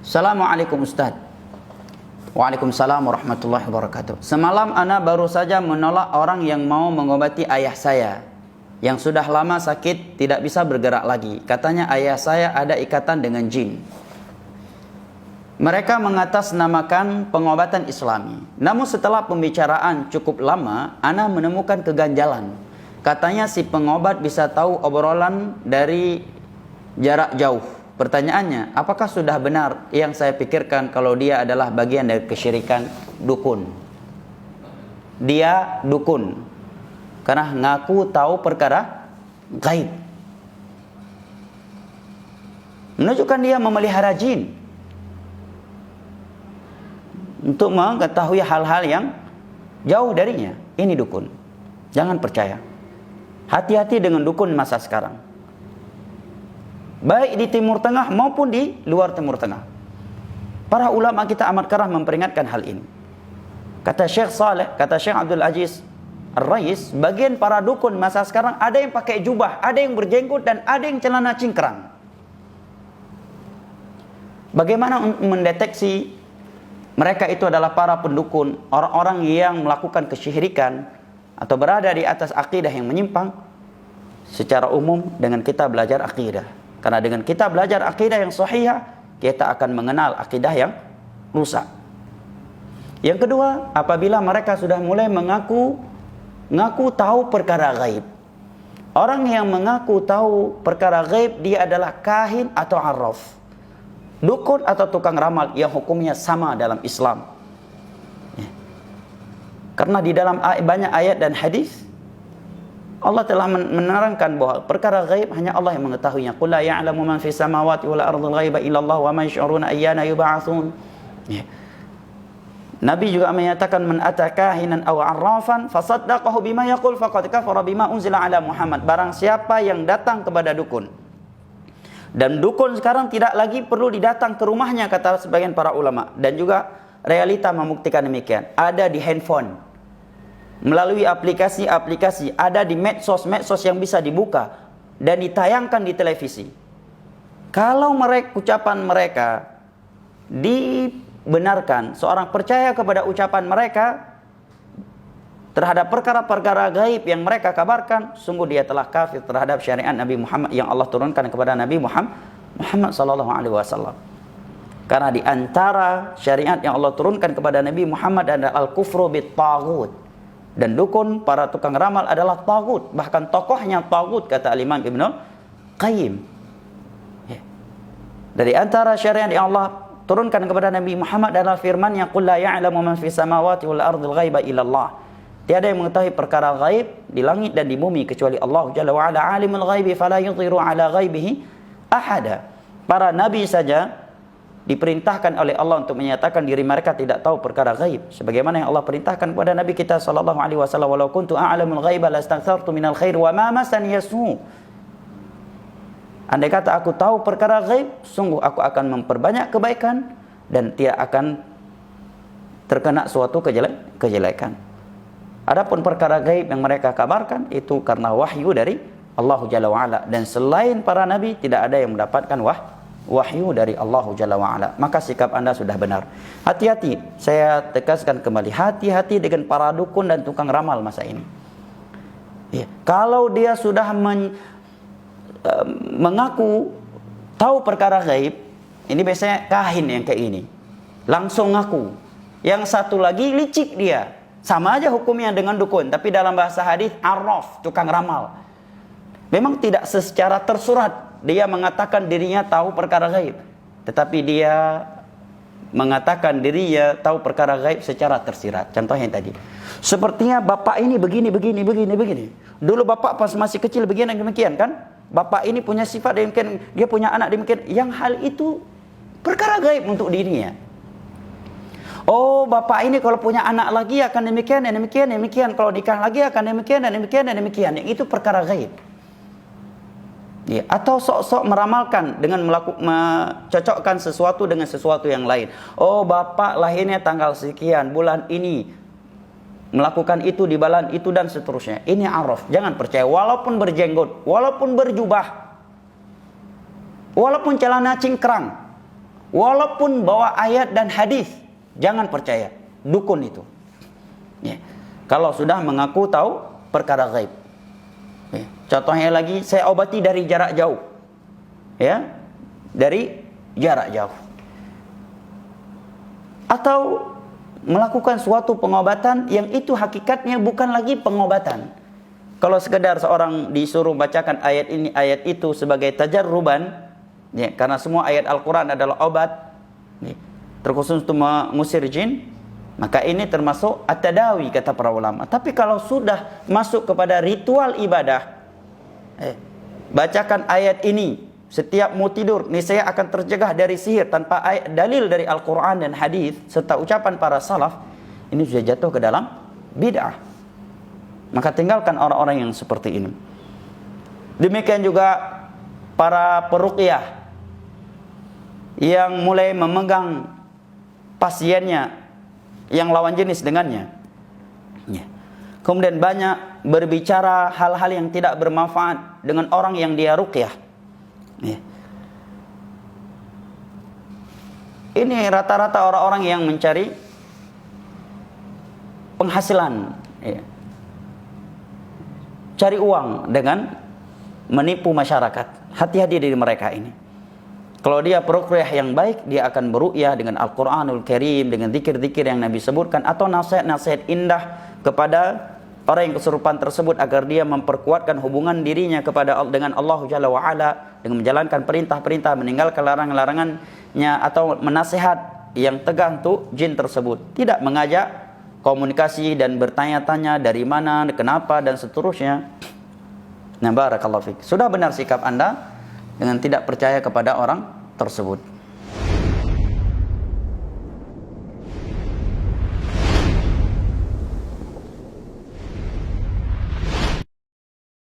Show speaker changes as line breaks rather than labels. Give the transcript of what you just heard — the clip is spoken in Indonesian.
Assalamualaikum Ustaz. Waalaikumsalam warahmatullahi wabarakatuh. Semalam ana baru saja menolak orang yang mau mengobati ayah saya yang sudah lama sakit, tidak bisa bergerak lagi. Katanya ayah saya ada ikatan dengan jin. Mereka mengatasnamakan pengobatan Islami. Namun setelah pembicaraan cukup lama, ana menemukan keganjalan. Katanya si pengobat bisa tahu obrolan dari jarak jauh. Pertanyaannya, apakah sudah benar yang saya pikirkan kalau dia adalah bagian dari kesyirikan dukun? Dia dukun karena ngaku tahu perkara gaib, menunjukkan dia memelihara jin untuk mengetahui hal-hal yang jauh darinya. Ini dukun. Jangan percaya. Hati-hati dengan dukun masa sekarang, baik di Timur Tengah maupun di luar Timur Tengah. Para ulama kita amat kerap memperingatkan hal ini. Kata Syekh Saleh, kata Syekh Abdul Aziz Ar-Rais, bagian para dukun masa sekarang ada yang pakai jubah, ada yang berjenggot, dan ada yang celana cingkrang. Bagaimana mendeteksi mereka itu adalah para pendukun, orang-orang yang melakukan kesyirikan atau berada di atas akidah yang menyimpang? Secara umum dengan kita belajar akidah. Karena dengan kita belajar akidah yang sahih, kita akan mengenal akidah yang rusak. Yang kedua, apabila mereka sudah mulai mengaku tahu perkara gaib. Orang yang mengaku tahu perkara gaib, dia adalah kahin atau arraf, dukun atau tukang ramal yang hukumnya sama dalam Islam. Karena di dalam banyak ayat dan hadis Allah telah menerangkan bahwa perkara gaib hanya Allah yang mengetahuinya. Qul la ya'lamu man fis samawati wal ardhil ghaiba illa Allah wa ma yash'uruna ayyana yub'atsun. Nabi juga menyatakan, man atakahinan aw arrafan fasaddaqahu bima yaqul faqad kafara bima unzila ala Muhammad. Barang siapa yang datang kepada dukun, dan dukun sekarang tidak lagi perlu didatang ke rumahnya, kata sebagian para ulama, dan juga realita membuktikan demikian. Ada di handphone, melalui aplikasi-aplikasi, ada di medsos yang bisa dibuka dan ditayangkan di televisi. Kalau ucapan mereka dibenarkan, seorang percaya kepada ucapan mereka terhadap perkara-perkara gaib yang mereka kabarkan, sungguh dia telah kafir terhadap syariat Nabi Muhammad yang Allah turunkan kepada Nabi Muhammad sallallahu alaihi wasallam. Karena di antara syariat yang Allah turunkan kepada Nabi Muhammad adalah al-kufru bit-taghut. Dan dukun, para tukang ramal adalah tagut. Bahkan tokohnya tagut, kata Al-Imam Ibnu Qayyim. Dari antara syariat yang Allah turunkan kepada Nabi Muhammad adalah firman-Nya, qul la ya'lamu man fis samawati wal ardhil ghaiba illa Allah. Tiada yang mengetahui perkara gaib di langit dan di bumi kecuali Allah Jalla wa ala. Alimul ghaibi fala yudhiru ala ghaibihi ahada. Para nabi saja diperintahkan oleh Allah untuk menyatakan diri mereka tidak tahu perkara gaib, sebagaimana yang Allah perintahkan kepada Nabi kita sallallahu alaihi wasallam, walau kuntu a'lamul ghaiba lastakthartu minal khair wa ma masani yasu. Andai kata aku tahu perkara gaib, sungguh aku akan memperbanyak kebaikan dan tidak akan terkena suatu kejelekan. Adapun perkara gaib yang mereka kabarkan itu karena wahyu dari Allah Jalla wa ala, dan selain para nabi tidak ada yang mendapatkan wahyu dari Allah Jalla wa'ala. Maka sikap anda sudah benar. Hati-hati, saya tegaskan kembali, hati-hati dengan para dukun dan tukang ramal masa ini. Kalau dia sudah mengaku tahu perkara gaib, ini biasanya kahin yang kayak ini, langsung ngaku. Yang satu lagi licik dia, sama aja hukumnya dengan dukun, tapi dalam bahasa hadis arraf, tukang ramal. Memang tidak secara tersurat dia mengatakan dirinya tahu perkara gaib, tetapi dia mengatakan dirinya tahu perkara gaib secara tersirat. Contohnya tadi, sepertinya bapak ini begini. Dulu bapak pas masih kecil begini demikian kan? Bapak ini punya sifat demikian, dia punya anak demikian. Yang hal itu perkara gaib untuk dirinya. Oh, bapak ini kalau punya anak lagi akan demikian. Kalau nikah lagi akan demikian. Yang itu perkara gaib. Atau sok-sok meramalkan dengan mencocokkan sesuatu dengan sesuatu yang lain. Oh, bapak lahirnya tanggal sekian, bulan ini, melakukan itu di bulan itu, dan seterusnya. Ini arraf. Jangan percaya, walaupun berjenggot, walaupun berjubah, walaupun celana cingkrang, Walaupun bawa ayat dan hadis, jangan percaya dukun itu. Ya. Kalau sudah mengaku tahu perkara gaib. Ya. Contohnya lagi, saya obati dari jarak jauh. Ya, dari jarak jauh. Atau melakukan suatu pengobatan yang itu hakikatnya bukan lagi pengobatan. Kalau sekedar seorang disuruh bacakan ayat ini, ayat itu sebagai tajarruban, ya, karena semua ayat Al-Quran adalah obat, ya, terkhusus untuk mengusir jin, maka ini termasuk at-tadawi kata para ulama. Tapi kalau sudah masuk kepada ritual ibadah, bacakan ayat ini setiap mau tidur, niscaya akan tercegah dari sihir tanpa dalil dari Al-Quran dan hadis serta ucapan para salaf, ini sudah jatuh ke dalam bid'ah. Maka tinggalkan orang-orang yang seperti ini. Demikian juga para peruqyah yang mulai memegang pasiennya yang lawan jenis dengannya, ya. Kemudian banyak berbicara hal-hal yang tidak bermanfaat dengan orang yang dia ruqyah, ya. Ini rata-rata orang-orang yang mencari penghasilan, ya, cari uang dengan menipu masyarakat. Hati-hati dari mereka ini. Kalau dia peruqyah yang baik, dia akan beruqyah dengan Al-Quranul Karim, dengan zikir-zikir yang Nabi sebutkan, atau nasihat-nasihat indah kepada orang yang kesurupan tersebut agar dia memperkuatkan hubungan dirinya dengan Allah Jalla wa'ala, dengan menjalankan perintah-perintah, meninggalkan larangan-larangannya, atau menasihat yang tegas untuk jin tersebut. Tidak mengajak komunikasi dan bertanya-tanya dari mana, kenapa, dan seterusnya. Nah, barakallahu fiik. Sudah benar sikap Anda dengan tidak percaya kepada orang tersebut.